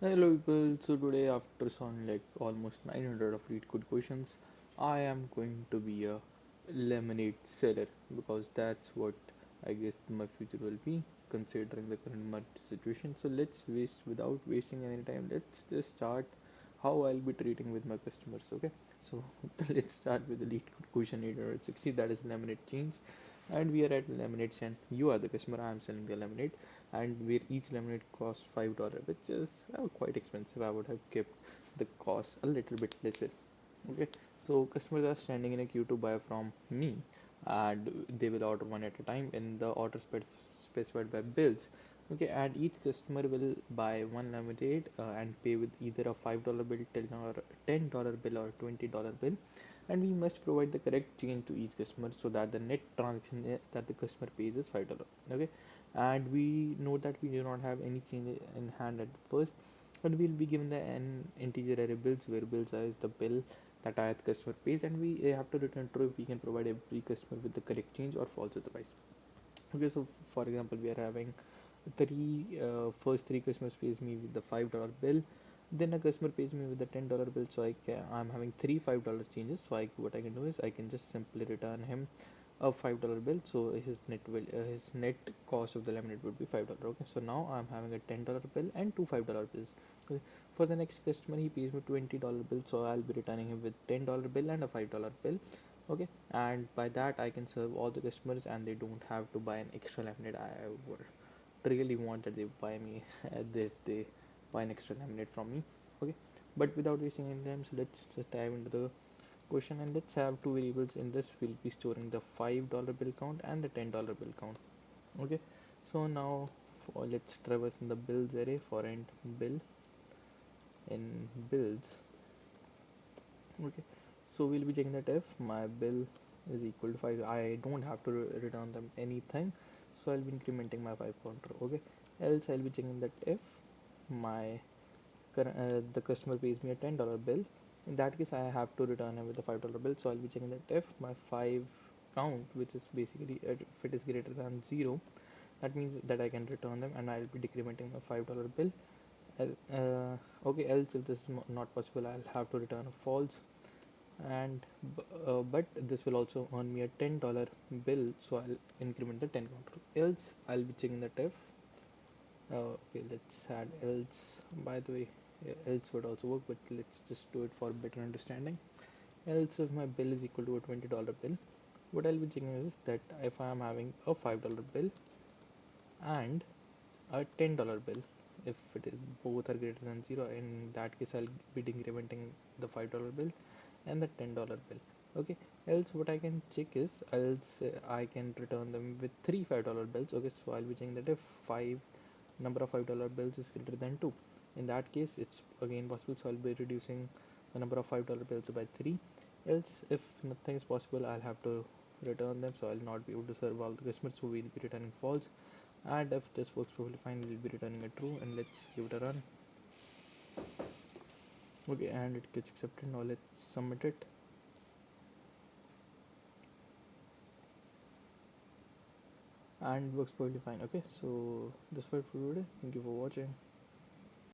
Hello people, so today after solving like almost 900 of LeetCode questions, I am going to be a lemonade seller because that's what I guess my future will be considering the current market situation. So without wasting any time, let's just start how I'll be treating with my customers. Okay, so let's start with the LeetCode question 860, that is lemonade change, and we are at lemonade stand. You are the customer, I am selling the lemonade, and where each lemonade costs $5, which is quite expensive. I would have kept the cost a little bit lesser. Okay, so customers are standing in a queue to buy from me, and they will order one at a time in the order specified by bills. Okay, and each customer will buy one lemonade and pay with either a $5 bill, $10 bill, or $20 bill, and we must provide the correct change to each customer so that the net transaction that the customer pays is $5. Okay, and we know that we do not have any change in hand at first, but we'll be given an integer array bills where bills is the bill that ith customer pays, and we have to return true if we can provide every customer with the correct change or false otherwise. Okay, so for example, we are having first three customers pays me with the $5 bill, then a customer pays me with the $10 bill. So I'm having three $5 changes. So what I can do is I can just simply return him a $5 bill. So his net cost of the lemonade would be $5. Okay, so now I'm having a $10 bill and two $5 bills. Okay. For the next customer, he pays me $20 bill, so I'll be returning him with $10 bill and a $5 bill. Okay, and by that I can serve all the customers and they don't have to buy an extra lemonade. I would really want that they buy me that they buy an extra laminate from me. Okay, but without wasting any time, so let's just dive into the question, and let's have two variables. In this we'll be storing the $5 bill count and the $10 bill count. Okay, so now let's traverse in the bills array for int bill in bills. Okay, so we'll be checking that if my bill is equal to 5, I don't have to return them anything, so I'll be incrementing my 5 counter. Okay, else I'll be checking that if my the customer pays me a $10 bill. In that case, I have to return him with a $5 bill. So I'll be checking that if my 5 count, which is basically if it is greater than 0, that means that I can return them, and I'll be decrementing my $5 bill. Okay, else if this is not possible, I'll have to return a false. And but this will also earn me a $10 bill, so I'll increment the 10 counter. Else I'll be checking that if okay, let's add else. By the way, else would also work, but let's just do it for better understanding. Else if my bill is equal to a $20 bill, what I'll be checking is that if I am having a $5 bill and a $10 bill, if it is both are greater than 0, in that case I'll be decrementing the $5 bill and the $10 bill. Okay, else what I can check is else I can return them with three $5 bills. Okay, so I'll be checking that if five number of $5 bills is greater than 2, in that case it's again possible, so I'll be reducing the number of $5 bills by 3. Else if nothing is possible, I'll have to return them, so I'll not be able to serve all the customers, so we'll be returning false. And if this works perfectly fine, we'll be returning a true, and let's give it a run. Okay, and it gets accepted. Now let's submit it. And works perfectly fine. Okay, so that's it for today. Thank you for watching.